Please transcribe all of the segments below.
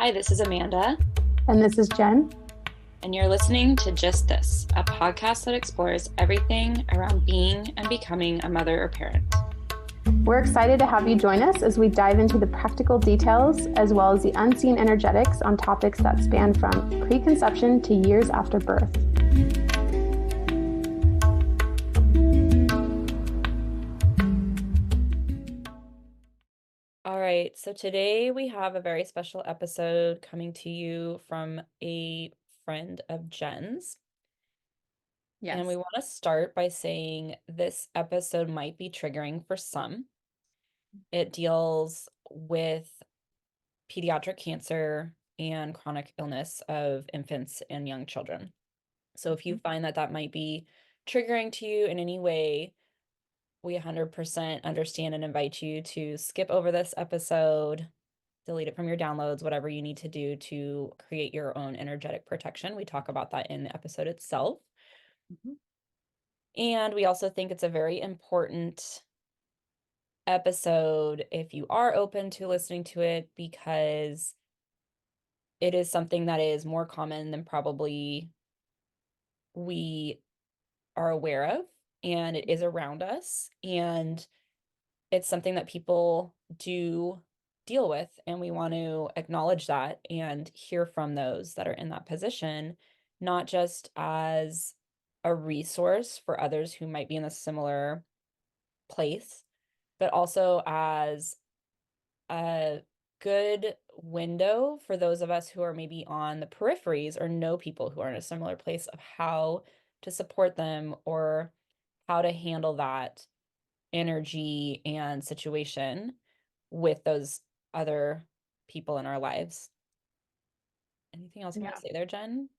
Hi, this is Amanda, And this is Jen. and you're listening to Just This, a podcast that explores everything around being and becoming a mother or parent. We're excited to have you join us as we dive into the practical details as well as the unseen energetics on topics that span from preconception to years after birth. All right, so today we have a very special episode coming to you from a friend of Jen's. Yes. And we want to start by saying this episode might be triggering for some. It deals with pediatric cancer and chronic illness of infants and young children. So if you find that that might be triggering to you in any way, we 100% understand and invite you to skip over this episode, delete it from your downloads, whatever you need to do to create your own energetic protection. We talk about that in the episode itself. And we also think it's a very important episode if you are open to listening to it, because it is something that is more common than probably we are aware of, and it is around us, and it's something that people do deal with, and we want to acknowledge that and hear from those that are in that position, not just as a resource for others who might be in a similar place, but also as a good window for those of us who are maybe on the peripheries or know people who are in a similar place of how to support them or how to handle that energy and situation with those other people in our lives. Anything else you want to say there, Jen?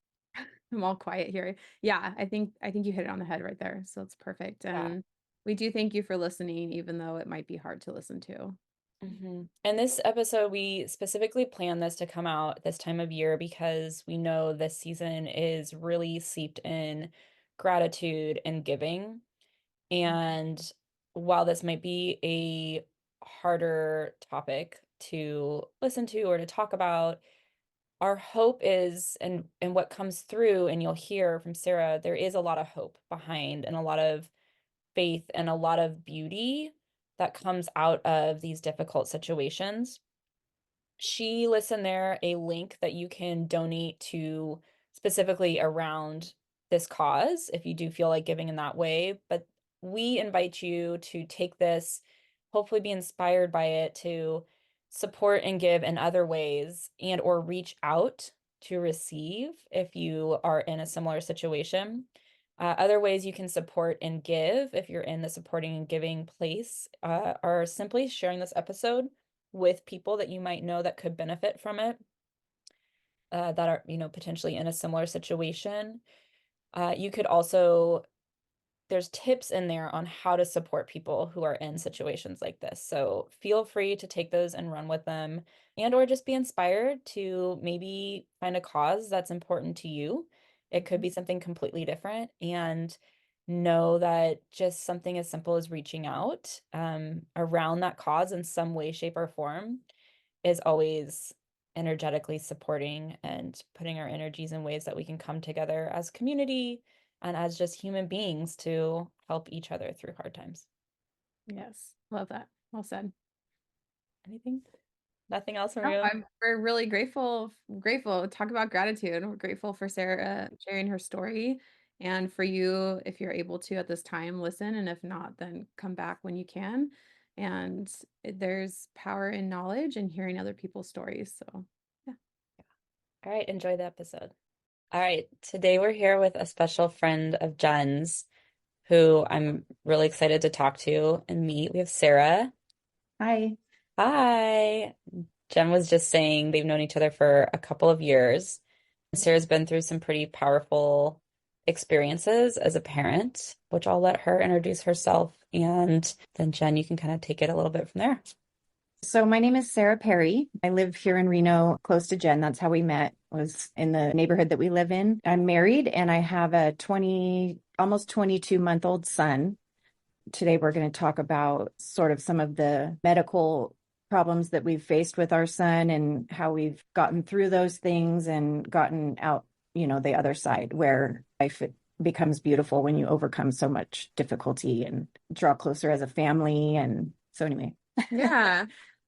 I'm all quiet here. Yeah, I think you hit it on the head right there. So it's perfect. And we do thank you for listening, even though it might be hard to listen to. And this episode, we specifically planned this to come out this time of year because we know this season is really steeped in gratitude and giving. And while this might be a harder topic to listen to or to talk about, our hope is, and what comes through, and you'll hear from Sarah, there is a lot of hope behind and a lot of faith and a lot of beauty that comes out of these difficult situations. She lists in there a link that you can donate to specifically around this cause if you do feel like giving in that way. But we invite you to take this, hopefully be inspired by it, to support and give in other ways, and or reach out to receive if you are in a similar situation. Other ways you can support and give if you're in the supporting and giving place are simply sharing this episode with people that you might know that could benefit from it, that are, potentially in a similar situation. You could also, there's tips in there on how to support people who are in situations like this. So feel free to take those and run with them, and or just be inspired to maybe find a cause that's important to you. It could be something completely different, and know that just something as simple as reaching out around that cause in some way, shape, or form is always energetically supporting and putting our energies in ways that we can come together as community and as just human beings to help each other through hard times. Yes. Love that. Well said. Anything? Nothing else from No, you? we're really grateful. Talk about gratitude. We're grateful for Sarah sharing her story, and for you, if you're able to at this time, listen, and if not, then come back when you can. And there's power in knowledge and hearing other people's stories. So, yeah. All right, enjoy the episode. All right, today we're here with a special friend of Jen's who I'm really excited to talk to and meet. We have Sarah. Hi. Hi. Jen was just saying they've known each other for a couple of years. Sarah's been through some pretty powerful experiences as a parent, which I'll let her introduce herself. And then Jen, you can kind of take it a little bit from there. So my name is Sarah Perry. I live here in Reno, close to Jen. That's how we met, was in the neighborhood that we live in. I'm married and I have a almost 22-month-old son. Today we're going to talk about sort of some of the medical problems that we've faced with our son and how we've gotten through those things and gotten out, the other side where life becomes beautiful when you overcome so much difficulty and draw closer as a family. And so anyway. Yeah.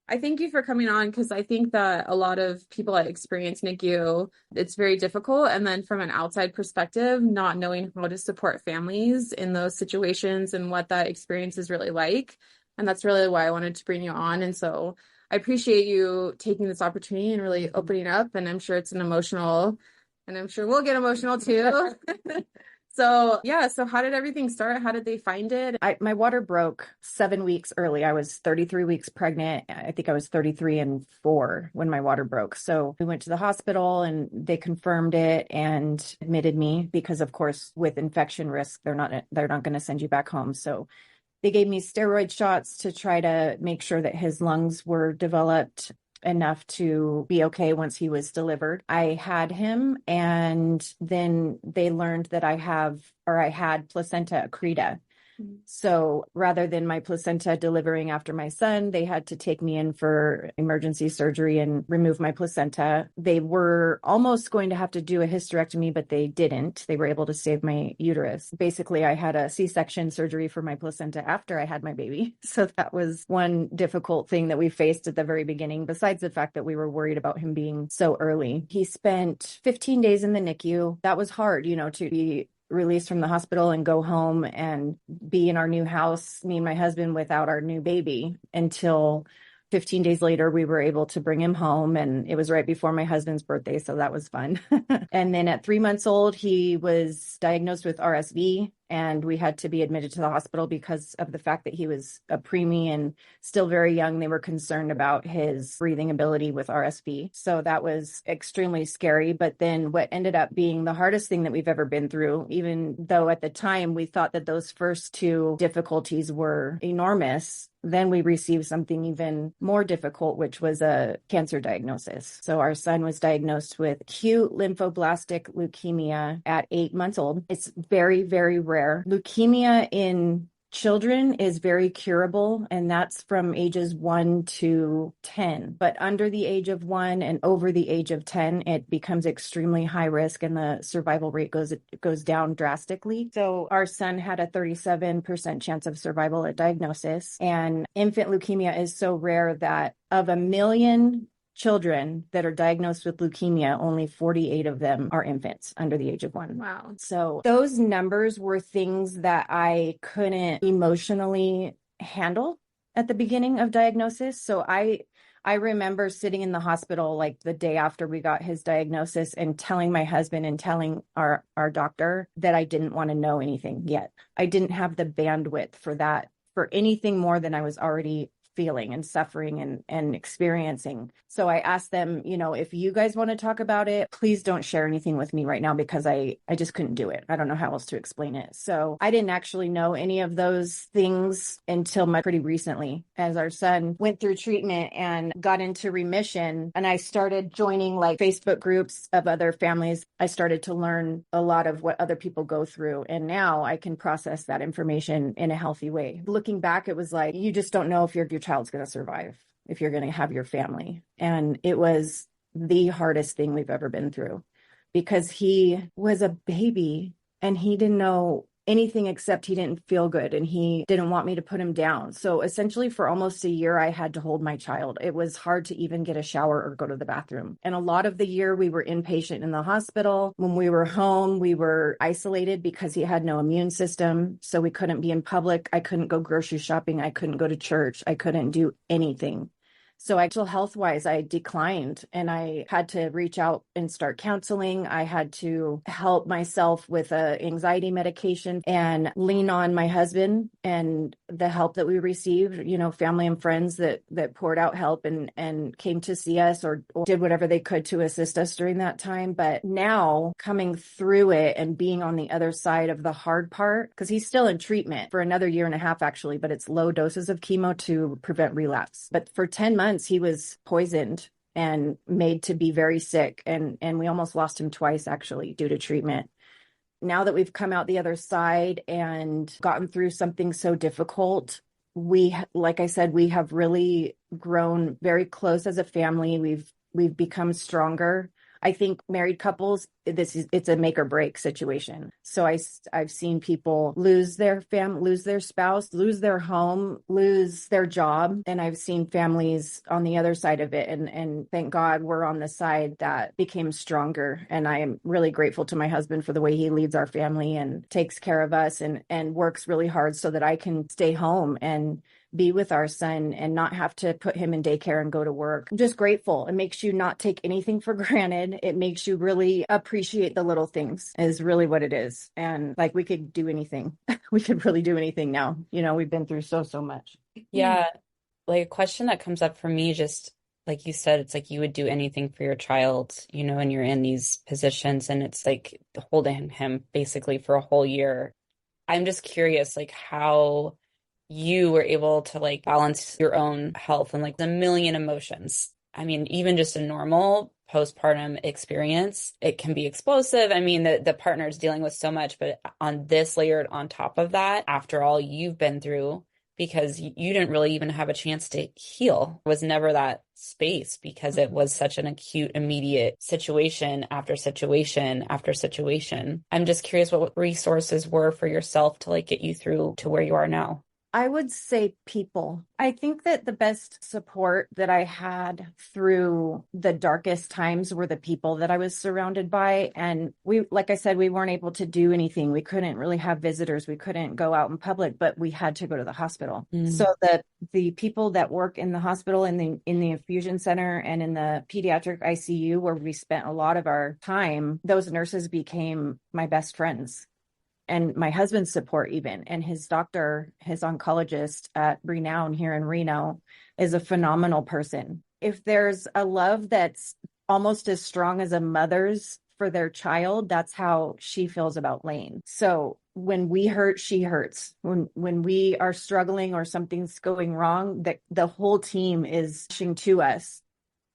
I thank you for coming on because I think that a lot of people that experience NICU, it's very difficult. And then from an outside perspective, not knowing how to support families in those situations and what that experience is really like. And that's really why I wanted to bring you on. And so I appreciate you taking this opportunity and really opening up. And I'm sure it's and I'm sure we'll get emotional too. So yeah, so how did everything start? How did they find it? My water broke 7 weeks early. I was 33 weeks pregnant. I think I was 33 and 4 when my water broke. So we went to the hospital and they confirmed it and admitted me because, of course, with infection risk, they're not going to send you back home. So they gave me steroid shots to try to make sure that his lungs were developed enough to be okay once he was delivered. I had him, and then they learned that I had placenta accreta. So rather than my placenta delivering after my son, they had to take me in for emergency surgery and remove my placenta. They were almost going to have to do a hysterectomy, but they didn't. They were able to save my uterus. Basically, I had a C-section surgery for my placenta after I had my baby. So that was one difficult thing that we faced at the very beginning, besides the fact that we were worried about him being so early. He spent 15 days in the NICU. That was hard, to be released from the hospital and go home and be in our new house, me and my husband, without our new baby until 15 days later, we were able to bring him home, and it was right before my husband's birthday. So that was fun. And then at 3 months old, he was diagnosed with RSV, and we had to be admitted to the hospital because of the fact that he was a preemie and still very young. They were concerned about his breathing ability with RSV. So that was extremely scary. But then what ended up being the hardest thing that we've ever been through, even though at the time we thought that those first 2 difficulties were enormous, then we received something even more difficult, which was a cancer diagnosis. So our son was diagnosed with acute lymphoblastic leukemia at 8 months old. It's very, very rare. Leukemia in children is very curable, and that's from ages 1 to 10. But under the age of 1 and over the age of 10, it becomes extremely high risk, and the survival rate goes down drastically. So our son had a 37% chance of survival at diagnosis. And infant leukemia is so rare that of 1 million children that are diagnosed with leukemia, only 48 of them are infants under the age of 1. Wow. So those numbers were things that I couldn't emotionally handle at the beginning of diagnosis. So I remember sitting in the hospital like the day after we got his diagnosis and telling my husband and telling our doctor that I didn't want to know anything yet. I didn't have the bandwidth for that, for anything more than I was already feeling and suffering and experiencing. So I asked them, if you guys want to talk about it, please don't share anything with me right now, because I just couldn't do it. I don't know how else to explain it. So I didn't actually know any of those things until pretty recently, as our son went through treatment and got into remission. And I started joining like Facebook groups of other families. I started to learn a lot of what other people go through. And now I can process that information in a healthy way. Looking back, it was like, you just don't know if your child's going to survive, if you're going to have your family. And it was the hardest thing we've ever been through, because he was a baby and he didn't know anything except he didn't feel good and he didn't want me to put him down. So essentially for almost a year, I had to hold my child. It was hard to even get a shower or go to the bathroom. And a lot of the year we were inpatient in the hospital. When we were home, we were isolated because he had no immune system. So we couldn't be in public. I couldn't go grocery shopping. I couldn't go to church. I couldn't do anything. So mental health wise, I declined and I had to reach out and start counseling. I had to help myself with anxiety medication and lean on my husband and the help that we received, family and friends that poured out help and came to see us or did whatever they could to assist us during that time. But now coming through it and being on the other side of the hard part, because he's still in treatment for another 1.5 years, actually, but it's low doses of chemo to prevent relapse. But for 10 months, he was poisoned and made to be very sick. And we almost lost him twice, actually, due to treatment. Now that we've come out the other side and gotten through something so difficult, like I said, we have really grown very close as a family. We've become stronger. I think married couples, it's a make or break situation. So I've seen people lose their lose their spouse, lose their home, lose their job. And I've seen families on the other side of it. And thank God we're on the side that became stronger. And I am really grateful to my husband for the way he leads our family and takes care of us and works really hard so that I can stay home and be with our son and not have to put him in daycare and go to work. I'm just grateful. It makes you not take anything for granted. It makes you really appreciate the little things is really what it is. And like we could do anything. We could really do anything now. We've been through so much. Yeah, like a question that comes up for me, just like you said, it's like you would do anything for your child, and you're in these positions and it's like holding him basically for a whole year. I'm just curious, like how you were able to like balance your own health and like the million emotions. I mean, even just a normal postpartum experience, it can be explosive. I mean, the partner is dealing with so much, but on this layered on top of that, after all you've been through, because you didn't really even have a chance to heal. It was never that space because it was such an acute, immediate situation after situation after situation. I'm just curious what resources were for yourself to like get you through to where you are now. I would say people. I think that the best support that I had through the darkest times were the people that I was surrounded by. And like I said, we weren't able to do anything. We couldn't really have visitors. We couldn't go out in public, but we had to go to the hospital. So the people that work in the hospital, in the infusion center and in the pediatric ICU, where we spent a lot of our time, those nurses became my best friends. And my husband's support even, and his doctor, his oncologist at Renown here in Reno, is a phenomenal person. If there's a love that's almost as strong as a mother's for their child, that's how she feels about Lane. So when we hurt, she hurts. When we are struggling or something's going wrong, the whole team is pushing to us.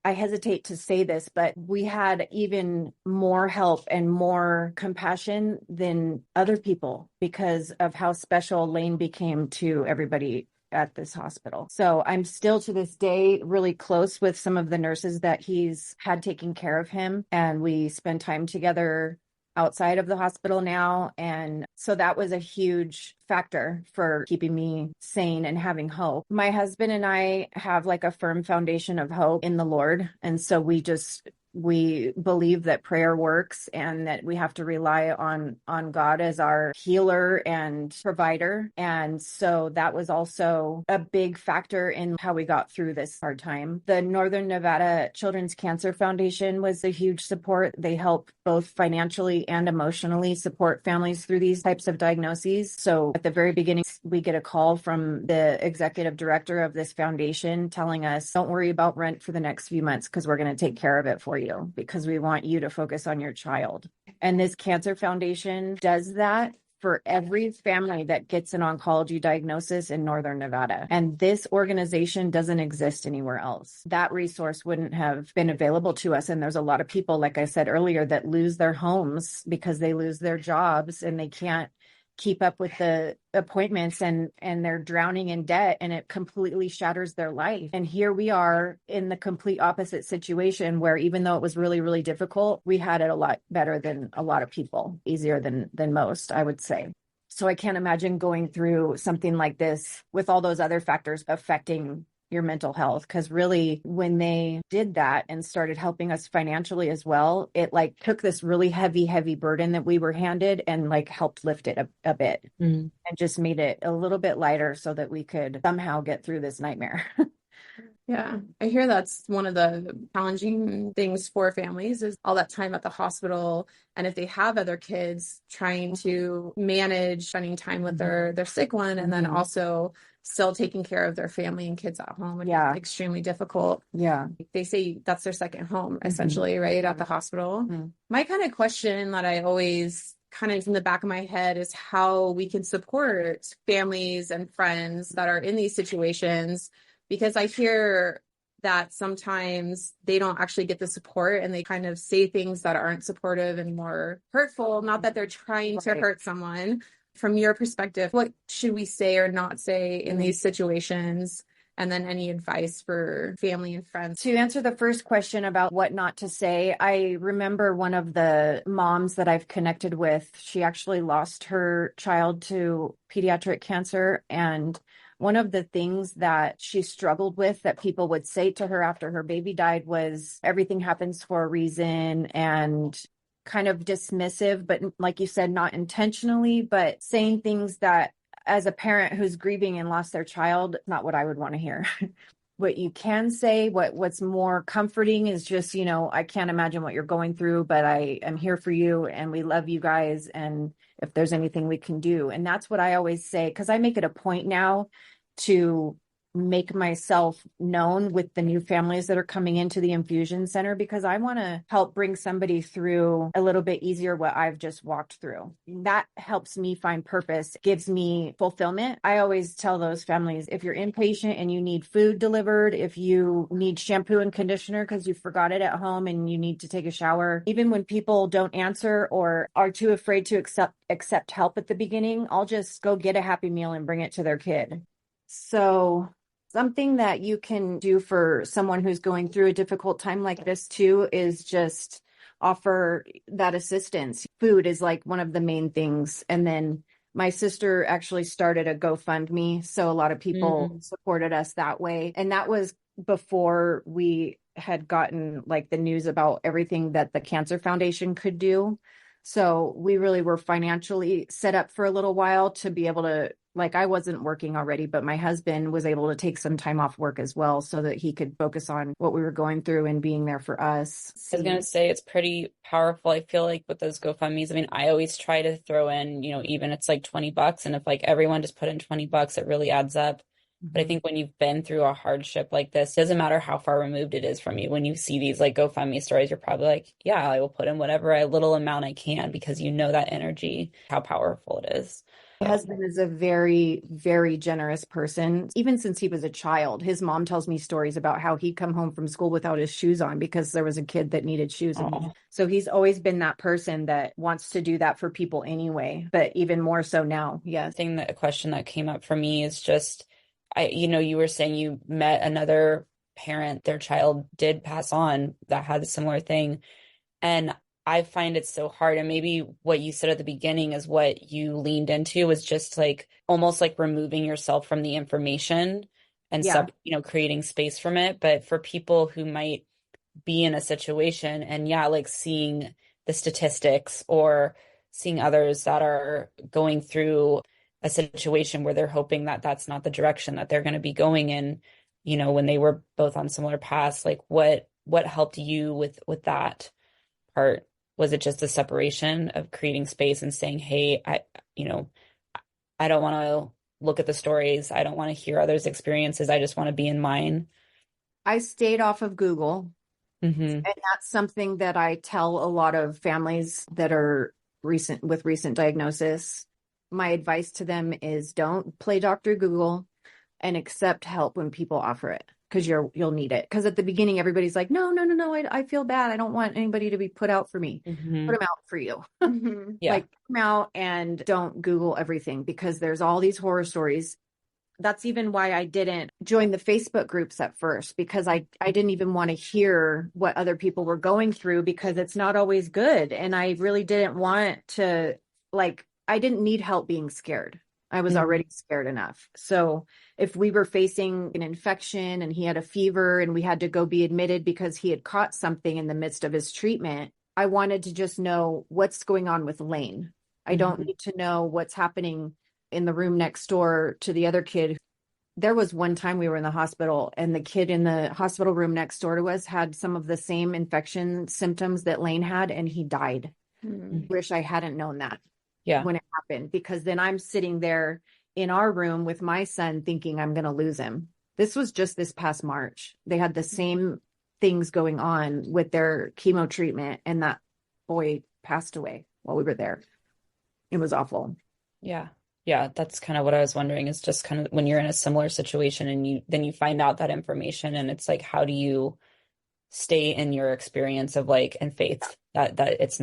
I hesitate to say this, but we had even more help and more compassion than other people because of how special Lane became to everybody at this hospital. So I'm still to this day really close with some of the nurses that he's had taking care of him. And we spend time together outside of the hospital now. And so that was a huge factor for keeping me sane and having hope. My husband and I have like a firm foundation of hope in the Lord. And so we believe that prayer works and that we have to rely on God as our healer and provider. And so that was also a big factor in how we got through this hard time. The Northern Nevada Children's Cancer Foundation was a huge support. They help both financially and emotionally support families through these types of diagnoses. So at the very beginning, we get a call from the executive director of this foundation telling us, don't worry about rent for the next few months because we're going to take care of it for you because we want you to focus on your child. And this cancer foundation does that for every family that gets an oncology diagnosis in Northern Nevada. And this organization doesn't exist anywhere else. That resource wouldn't have been available to us. And there's a lot of people, like I said earlier, that lose their homes because they lose their jobs and they can't keep up with the appointments and they're drowning in debt and it completely shatters their life. And here we are in the complete opposite situation where even though it was really, really difficult, we had it a lot better than a lot of people, easier than most, I would say. So I can't imagine going through something like this with all those other factors affecting your mental health. Because really, when they did that and started helping us financially as well, it like took this really heavy burden that we were handed and like helped lift it a bit and just made it a little bit lighter so that we could somehow get through this nightmare. Yeah, I hear that's one of the challenging things for families is all that time at the hospital. And if they have other kids, trying to manage spending time with their sick one and then also still taking care of their family and kids at home, which is extremely difficult. Yeah. They say that's their second home, essentially, right? At the hospital. My kind of question that I always kind of in the back of my head is how we can support families and friends that are in these situations, because I hear that sometimes they don't actually get the support and they kind of say things that aren't supportive and more hurtful. Not that they're trying to hurt someone, From your perspective, what should we say or not say in these situations? And then any advice for family and friends? To answer the first question about what not to say, I remember one of the moms that I've connected with, she actually lost her child to pediatric cancer. And one of the things that she struggled with that people would say to her after her baby died was everything happens for a reason, and kind of dismissive, but like you said, not intentionally, but saying things that as a parent who's grieving and lost their child, not what I would want to hear. What you can say, what's more comforting is just, I can't imagine what you're going through, but I am here for you and we love you guys. And if there's anything we can do. And that's what I always say, because I make it a point now to make myself known with the new families that are coming into the infusion center, because I want to help bring somebody through a little bit easier what I've just walked through. That helps me find purpose, gives me fulfillment. I always tell those families, if you're inpatient and you need food delivered, if you need shampoo and conditioner because you forgot it at home and you need to take a shower, even when people don't answer or are too afraid to accept help at the beginning, I'll just go get a Happy Meal and bring it to their kid. So something that you can do for someone who's going through a difficult time like this too is just offer that assistance. Food is like one of the main things. And then my sister actually started a GoFundMe. So a lot of people supported us that way. And that was before we had gotten like the news about everything that the Cancer Foundation could do. So we really were financially set up for a little while to be able to, like, I wasn't working already, but my husband was able to take some time off work as well so that he could focus on what we were going through and being there for us. I was going to say it's pretty powerful. I feel like with those GoFundMes, I mean, I always try to throw in, even it's like $20. And if like everyone just put in $20, it really adds up. But I think when you've been through a hardship like this, doesn't matter how far removed it is from you. When you see these like GoFundMe stories, you're probably like, yeah, I will put in whatever little amount I can because you know that energy, how powerful it is. My husband is a very, very generous person. Even since he was a child, his mom tells me stories about how he'd come home from school without his shoes on because there was a kid that needed shoes. So he's always been that person that wants to do that for people anyway, but even more so now. Yes. A question that came up for me is just, you were saying you met another parent, their child did pass on that had a similar thing. And I find it so hard. And maybe what you said at the beginning is what you leaned into was just like almost like removing yourself from the information and creating space from it. But for people who might be in a situation and like seeing the statistics or seeing others that are going through a situation where they're hoping that that's not the direction that they're going to be going in, when they were both on similar paths, like what helped you with that part? Was it just a separation of creating space and saying, hey, I don't want to look at the stories. I don't want to hear others' experiences. I just want to be in mine. I stayed off of Google. And that's something that I tell a lot of families that are with recent diagnosis. My advice to them is don't play Dr. Google and accept help when people offer it, because you'll need it. Because at the beginning, everybody's like, no, I feel bad. I don't want anybody to be put out for me. Put them out for you. Like, put them out and don't Google everything, because there's all these horror stories. That's even why I didn't join the Facebook groups at first, because I didn't even want to hear what other people were going through, because it's not always good. And I really didn't want to, I didn't need help being scared. I was already scared enough. So if we were facing an infection and he had a fever and we had to go be admitted because he had caught something in the midst of his treatment, I wanted to just know what's going on with Lane. I don't need to know what's happening in the room next door to the other kid. There was one time we were in the hospital and the kid in the hospital room next door to us had some of the same infection symptoms that Lane had, and he died. Wish I hadn't known that when it happened, because then I'm sitting there in our room with my son thinking I'm going to lose him. This was just this past March. They had the same things going on with their chemo treatment, and that boy passed away while we were there. It was awful. Yeah. That's kind of what I was wondering, is just kind of when you're in a similar situation and you find out that information, and it's like, how do you stay in your experience of and faith that that's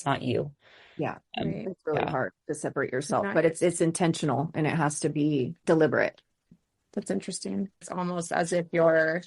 not you. Yeah. Right. It's really Yeah. hard to separate yourself, Not but it's intentional and it has to be deliberate. That's interesting. It's almost as if you're,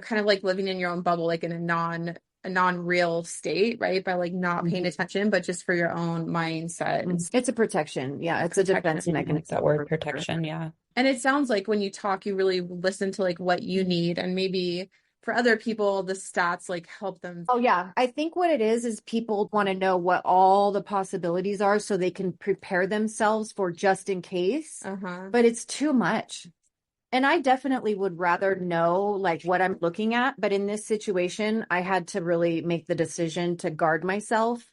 kind of like living in your own bubble, like in a non-real state, right? By like not paying attention, but just for your own mindset. It's a protection. Yeah, it's a defense I mechanism. like that word, for sure. protection. Yeah. And it sounds like when you talk, you really listen to like what you need, and maybe for other people, the stats like help them. Oh, yeah. I think what it is people want to know what all the possibilities are so they can prepare themselves for just in case. Uh-huh. But it's too much. And I definitely would rather know like what I'm looking at. But in this situation, I had to really make the decision to guard myself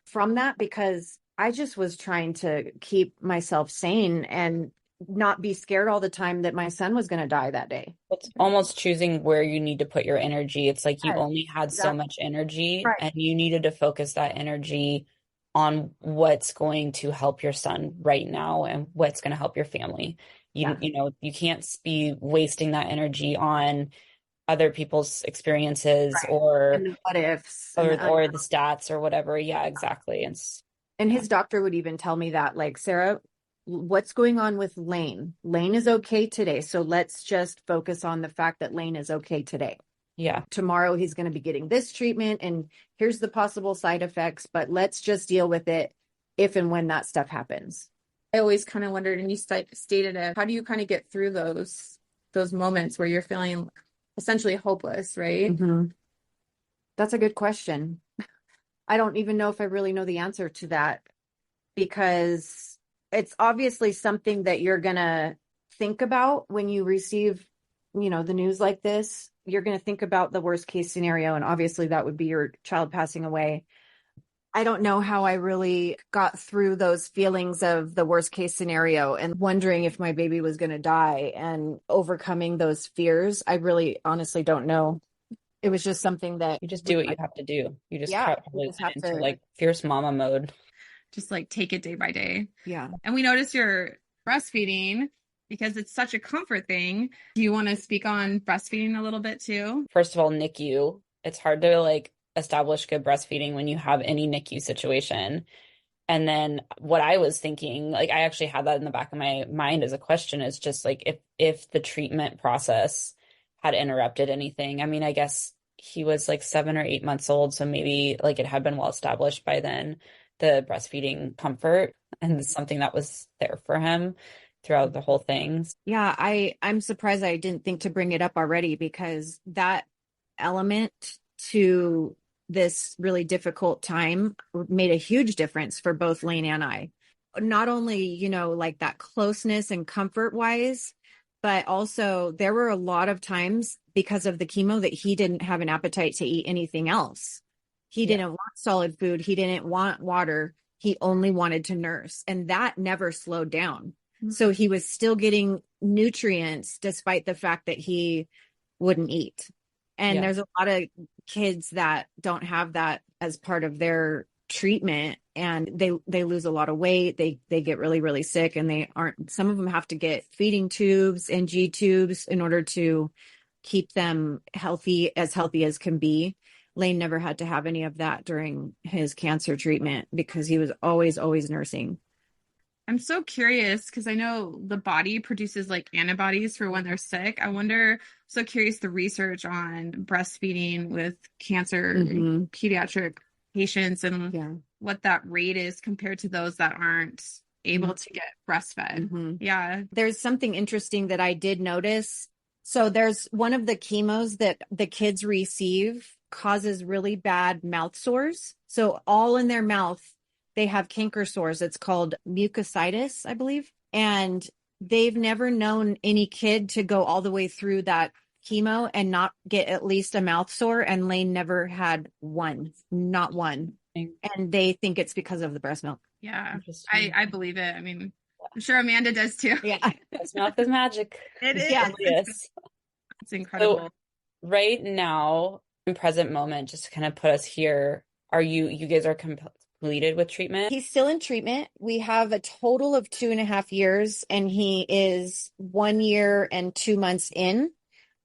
from that because I just was trying to keep myself sane and not be scared all the time that my son was going to die that day. It's almost choosing where you need to put your energy. It's like you Yes, only had so exactly. much energy Right. and you needed to focus that energy on what's going to help your son right now and what's going to help your family. Yeah. You can't be wasting that energy on other people's experiences Right. And the what ifs and the or the stats or whatever. Yeah, exactly. and Yeah. his doctor would even tell me that, like, Sarah, what's going on with Lane? Lane is okay today. So let's just focus on the fact that Lane is okay today. Yeah. Tomorrow he's going to be getting this treatment and here's the possible side effects, but let's just deal with it if and when that stuff happens. I always kind of wondered, and you stated it, how do you kind of get through those moments where you're feeling essentially hopeless, right? Mm-hmm. That's a good question. I don't even know if I really know the answer to that because it's obviously something that you're going to think about when you receive, the news like this. You're going to think about the worst case scenario. And obviously that would be your child passing away. I don't know how I really got through those feelings of the worst case scenario and wondering if my baby was going to die and overcoming those fears. I really honestly don't know. It was just something that You just do what you have to do. You just yeah, probably you just went have into to, like fierce mama mode. Just like take it day by day. yeah. And we notice you're breastfeeding because it's such a comfort thing. Do you want to speak on breastfeeding a little bit too? First of all, NICU. It's hard to like establish good breastfeeding when you have any NICU situation. And then what I was thinking, like I actually had that in the back of my mind as a question, is just like if the treatment process had interrupted anything. I mean, I guess he was like 7 or 8 months old, so maybe like it had been well established by then, the breastfeeding comfort and something that was there for him throughout the whole thing. Yeah, I'm surprised I didn't think to bring it up already because that element to this really difficult time made a huge difference for both Lane and I. Not only, like that closeness and comfort wise, but also there were a lot of times because of the chemo that he didn't have an appetite to eat anything else. He didn't want solid food. He didn't want water. He only wanted to nurse. And that never slowed down. So he was still getting nutrients despite the fact that he wouldn't eat. And there's a lot of kids that don't have that as part of their treatment and they lose a lot of weight. They get really, really sick and some of them have to get feeding tubes and G tubes in order to keep them healthy as can be. Lane never had to have any of that during his cancer treatment because he was always, always nursing. I'm so curious because I know the body produces like antibodies for when they're sick. I wonder, so curious the research on breastfeeding with cancer pediatric patients and what that rate is compared to those that aren't able to get breastfed. Yeah. There's something interesting that I did notice. So there's one of the chemos that the kids receive causes really bad mouth sores. So all in their mouth, they have canker sores. It's called mucositis, I believe. And they've never known any kid to go all the way through that chemo and not get at least a mouth sore. And Lane never had one, not one. And they think it's because of the breast milk. Yeah, I believe it. I mean, I'm sure Amanda does too. Yeah. Breast milk is magic. It is. Yeah. It's incredible. So right now, in present moment, just to kind of put us here, you guys are completed with treatment? He's still in treatment. We have a total of 2.5 years, and he is 1 year and 2 months in.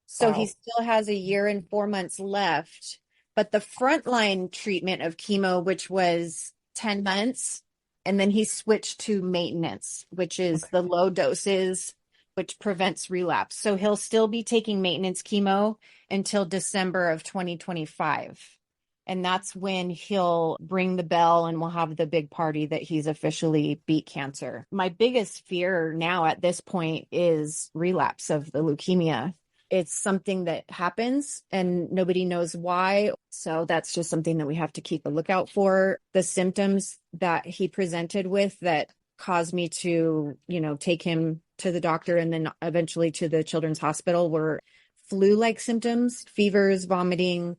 So Wow. he still has a year and 4 months left. But the frontline treatment of chemo, which was 10 months, And then he switched to maintenance, which is the low doses, which prevents relapse. So he'll still be taking maintenance chemo until December of 2025. And that's when he'll ring the bell and we'll have the big party that he's officially beat cancer. My biggest fear now at this point is relapse of the leukemia. It's something that happens and nobody knows why. So that's just something that we have to keep a lookout for. The symptoms that he presented with that caused me to, take him to the doctor and then eventually to the children's hospital were flu-like symptoms, fevers, vomiting.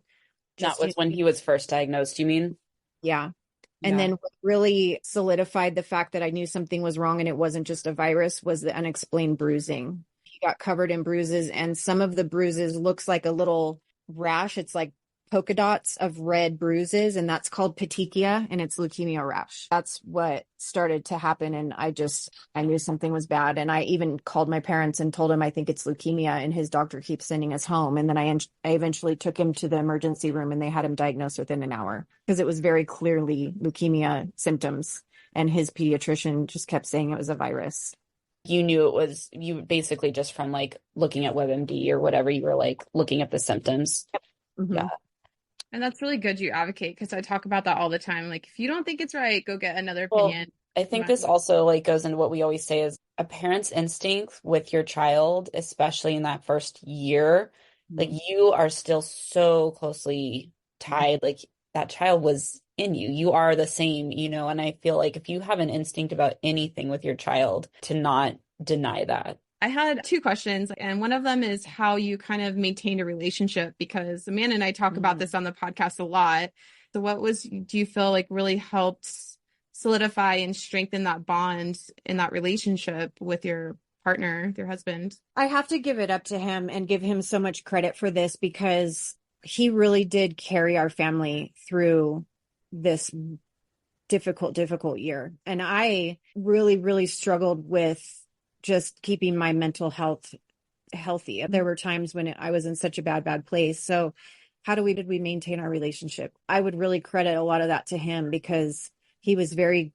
That was when he was first diagnosed, you mean? Yeah. And Yeah. then what really solidified the fact that I knew something was wrong and it wasn't just a virus was the unexplained bruising. He got covered in bruises and some of the bruises looks like a little rash. It's like polka dots of red bruises and that's called petechia and it's leukemia rash. That's what started to happen. And I knew something was bad. And I even called my parents and told him, I think it's leukemia and his doctor keeps sending us home. And then I eventually took him to the emergency room and they had him diagnosed within an hour because it was very clearly leukemia symptoms. And his pediatrician just kept saying it was a virus. You knew it was, you basically just from like looking at WebMD or whatever, you were like looking at the symptoms. Mm-hmm. Yeah. And that's really good you advocate because I talk about that all the time. Like, if you don't think it's right, go get another Well, opinion. I think this also like goes into what we always say is a parent's instinct with your child, especially in that first year, like you are still so closely tied. Like that child was in you. You are the same, and I feel like if you have an instinct about anything with your child, to not deny that. I had two questions, and one of them is how you kind of maintained a relationship, because Amanda and I talk about this on the podcast a lot. So do you feel like really helped solidify and strengthen that bond in that relationship with your partner, with your husband? I have to give it up to him and give him so much credit for this because he really did carry our family through this difficult year. And I really, really struggled with just keeping my mental health healthy. There were times when I was in such a bad place. So how did we maintain our relationship? I would really credit a lot of that to him because he was very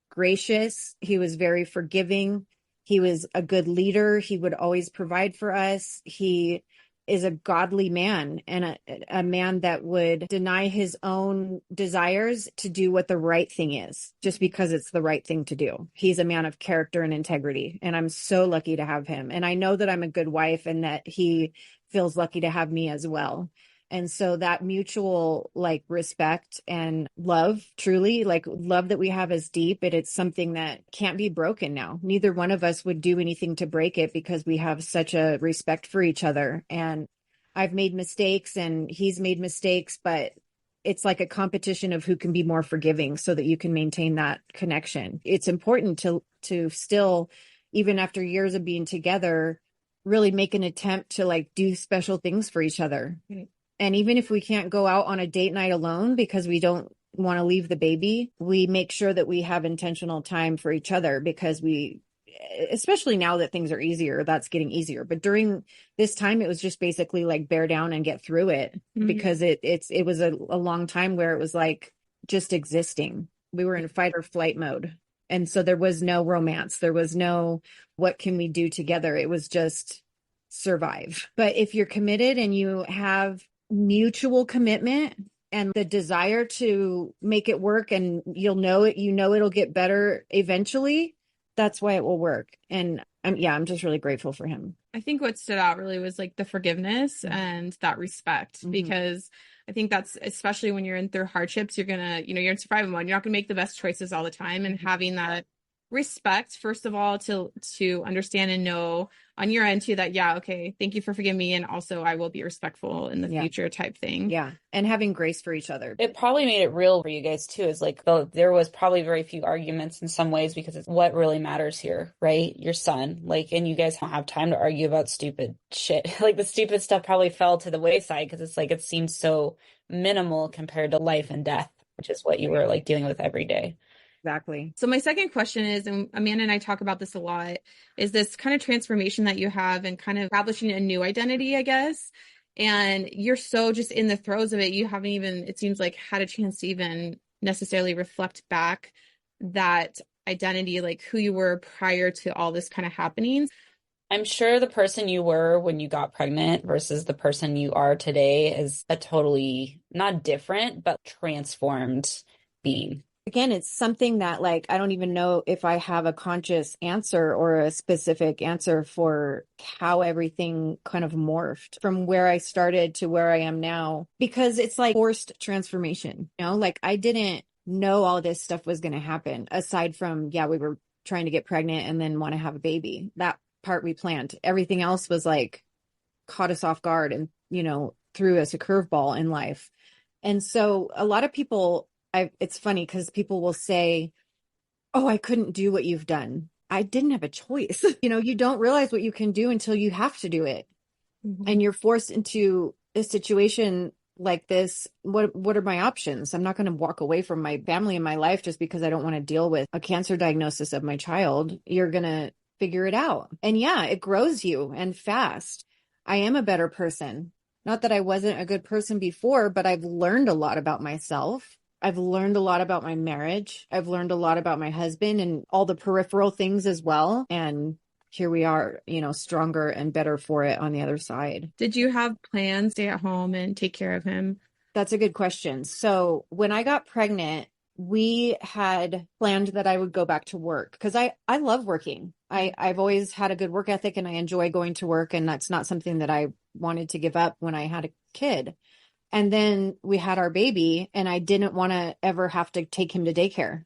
gracious. He was very forgiving. He was a good leader. He would always provide for us. He is a godly man and a man that would deny his own desires to do what the right thing is, just because it's the right thing to do. He's a man of character and integrity, and I'm so lucky to have him. And I know that I'm a good wife and that he feels lucky to have me as well. And so that mutual respect and love, truly love that we have is deep, and it's something that can't be broken now. Neither one of us would do anything to break it because we have such a respect for each other. And I've made mistakes and he's made mistakes, but it's like a competition of who can be more forgiving so that you can maintain that connection. It's important to still, even after years of being together, really make an attempt to do special things for each other. Right. And even if we can't go out on a date night alone because we don't want to leave the baby, we make sure that we have intentional time for each other because especially now that things are easier, that's getting easier. But during this time, it was just basically bear down and get through it because it was a long time where it was just existing. We were in fight or flight mode. And so there was no romance. There was no, what can we do together? It was just survive. But if you're committed and you have mutual commitment and the desire to make it work, and it'll get better eventually, that's why it will work. And I'm just really grateful for him. I think what stood out really was the forgiveness and that respect, because I think that's, especially when you're in through hardships, you're gonna, you're in survival mode. You're not gonna make the best choices all the time, and having that respect, first of all, to understand and know on your end too that, yeah, okay, thank you for forgiving me, and also I will be respectful in the future type thing. Yeah. And having grace for each other. It probably made it real for you guys too, is there was probably very few arguments in some ways because it's what really matters here, right? Your son, and you guys don't have time to argue about stupid shit. The stupid stuff probably fell to the wayside because it's it seems so minimal compared to life and death, which is what you were dealing with every day. Exactly. So my second question is, and Amanda and I talk about this a lot, is this kind of transformation that you have and kind of establishing a new identity, I guess. And you're so just in the throes of it. You haven't even, it seems had a chance to even necessarily reflect back that identity, like who you were prior to all this kind of happening? I'm sure the person you were when you got pregnant versus the person you are today is a totally not different, but transformed being. Again, it's something that like I don't even know if I have a conscious answer or a specific answer for how everything kind of morphed from where I started to where I am now, because it's like forced transformation, like I didn't know all this stuff was going to happen aside from, yeah, we were trying to get pregnant and then want to have a baby. That part we planned. Everything else was like caught us off guard and, threw us a curveball in life. And so a lot of people, it's funny because people will say, oh, I couldn't do what you've done. I didn't have a choice. You don't realize what you can do until you have to do it. Mm-hmm. And you're forced into a situation like this. What are my options? I'm not going to walk away from my family and my life just because I don't want to deal with a cancer diagnosis of my child. You're going to figure it out. And yeah, it grows you and fast. I am a better person. Not that I wasn't a good person before, but I've learned a lot about myself. I've learned a lot about my marriage. I've learned a lot about my husband and all the peripheral things as well. And here we are, stronger and better for it on the other side. Did you have plans to stay at home and take care of him? That's a good question. So when I got pregnant, we had planned that I would go back to work because I love working. I've always had a good work ethic and I enjoy going to work. And that's not something that I wanted to give up when I had a kid. And then we had our baby and I didn't want to ever have to take him to daycare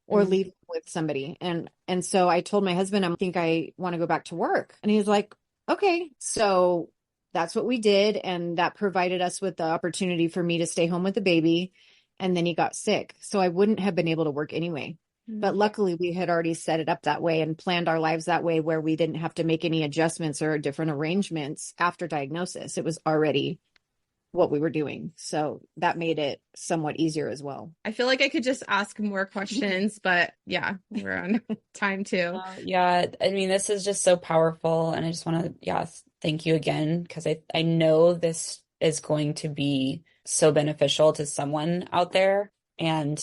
or leave him with somebody. And so I told my husband, I think I want to go back to work. And he's like, okay. So that's what we did. And that provided us with the opportunity for me to stay home with the baby. And then he got sick. So I wouldn't have been able to work anyway. But luckily we had already set it up that way and planned our lives that way where we didn't have to make any adjustments or different arrangements after diagnosis. It was already what we were doing. So that made it somewhat easier as well. I feel like I could just ask more questions, but yeah, we're on time too. Yeah, I mean, this is just so powerful. And I just want to, thank you again, because I know this is going to be so beneficial to someone out there. And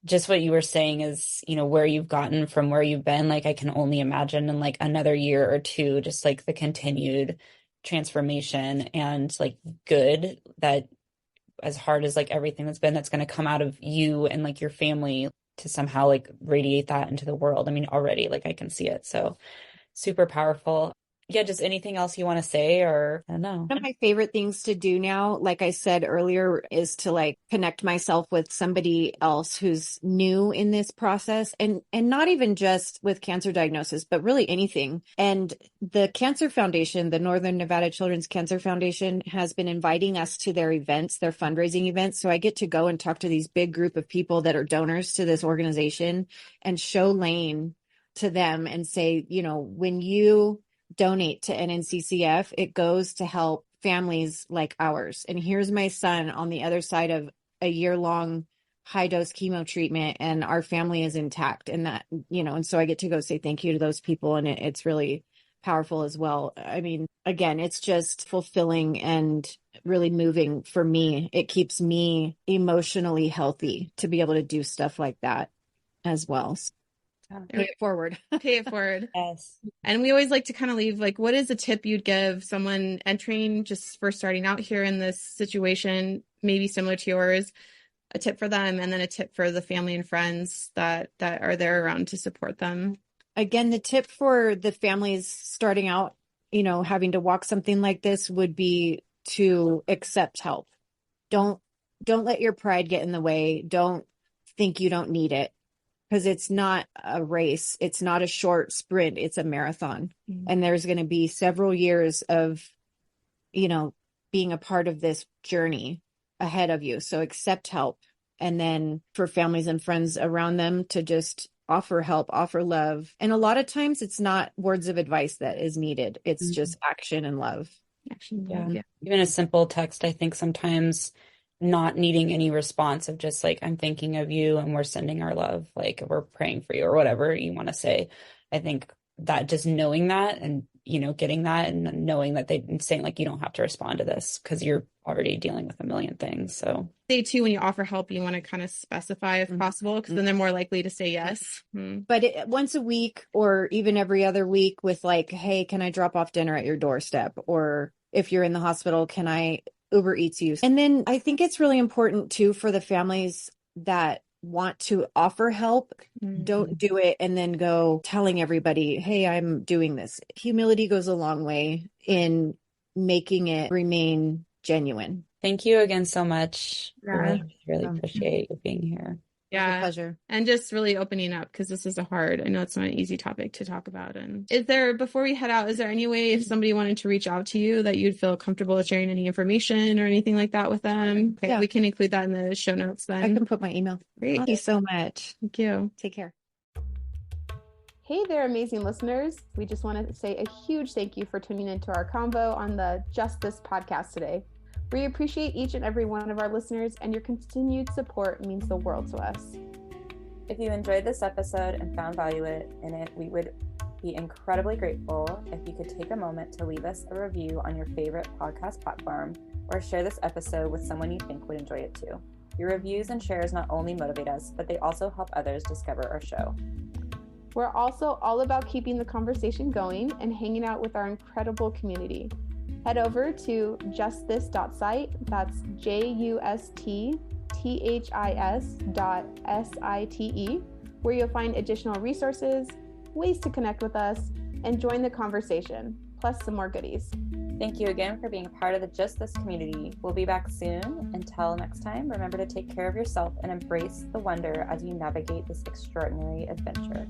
just what you were saying is, where you've gotten from where you've been, like I can only imagine in like another year or two, just like the continued transformation and like good that as hard as like everything that's going to come out of you and like your family to somehow like radiate that into the world. I mean, already like I can see it. So super powerful. Yeah, just anything else you want to say, or I don't know. One of my favorite things to do now, like I said earlier, is to like connect myself with somebody else who's new in this process and not even just with cancer diagnosis, but really anything. And the Cancer Foundation, the Northern Nevada Children's Cancer Foundation, has been inviting us to their events, their fundraising events. So I get to go and talk to these big group of people that are donors to this organization and show Lane to them and say, when you donate to NNCCF, it goes to help families like ours. And here's my son on the other side of a year-long high-dose chemo treatment, and our family is intact. And that, and so I get to go say thank you to those people, and it's really powerful as well. I mean, again, it's just fulfilling and really moving for me. It keeps me emotionally healthy to be able to do stuff like that as well. Pay it forward. Pay it forward. Yes. And we always like to kind of leave, like, what is a tip you'd give someone entering just for starting out here in this situation, maybe similar to yours, a tip for them, and then a tip for the family and friends that are there around to support them? Again, the tip for the families starting out, having to walk something like this would be to accept help. Don't let your pride get in the way. Don't think you don't need it. Because it's not a race. It's not a short sprint. It's a marathon. Mm-hmm. And there's going to be several years of, being a part of this journey ahead of you. So accept help. And then for families and friends around them to just offer help, offer love. And a lot of times it's not words of advice that is needed. It's just action and love. Action. Yeah. Even a simple text, I think sometimes not needing any response of just like, I'm thinking of you and we're sending our love, like we're praying for you or whatever you want to say. I think that just knowing that and getting that and knowing that they saying like, you don't have to respond to this because you're already dealing with a million things. So Say too, when you offer help, you want to kind of specify if possible, because then they're more likely to say yes. But once a week or even every other week with like, hey, can I drop off dinner at your doorstep? Or if you're in the hospital, can I Uber Eats you? And then I think it's really important too for the families that want to offer help, don't do it and then go telling everybody, hey, I'm doing this. Humility goes a long way in making it remain genuine. thank you again so much. Yeah. Really appreciate you being here. Yeah. Pleasure. And just really opening up, because this is I know it's not an easy topic to talk about. And before we head out, is there any way if somebody wanted to reach out to you that you'd feel comfortable sharing any information or anything like that with them? Okay, we can include that in the show notes then. I can put my email. Great. Thank you so much. Thank you. Take care. Hey there, amazing listeners. We just want to say a huge thank you for tuning into our convo on the Just This podcast today. We appreciate each and every one of our listeners, and your continued support means the world to us. If you enjoyed this episode and found value in it, we would be incredibly grateful if you could take a moment to leave us a review on your favorite podcast platform or share this episode with someone you think would enjoy it too. Your reviews and shares not only motivate us, but they also help others discover our show. We're also all about keeping the conversation going and hanging out with our incredible community. Head over to justthis.site, that's justhis.site, where you'll find additional resources, ways to connect with us, and join the conversation, plus some more goodies. Thank you again for being a part of the Just This community. We'll be back soon. Until next time, remember to take care of yourself and embrace the wonder as you navigate this extraordinary adventure.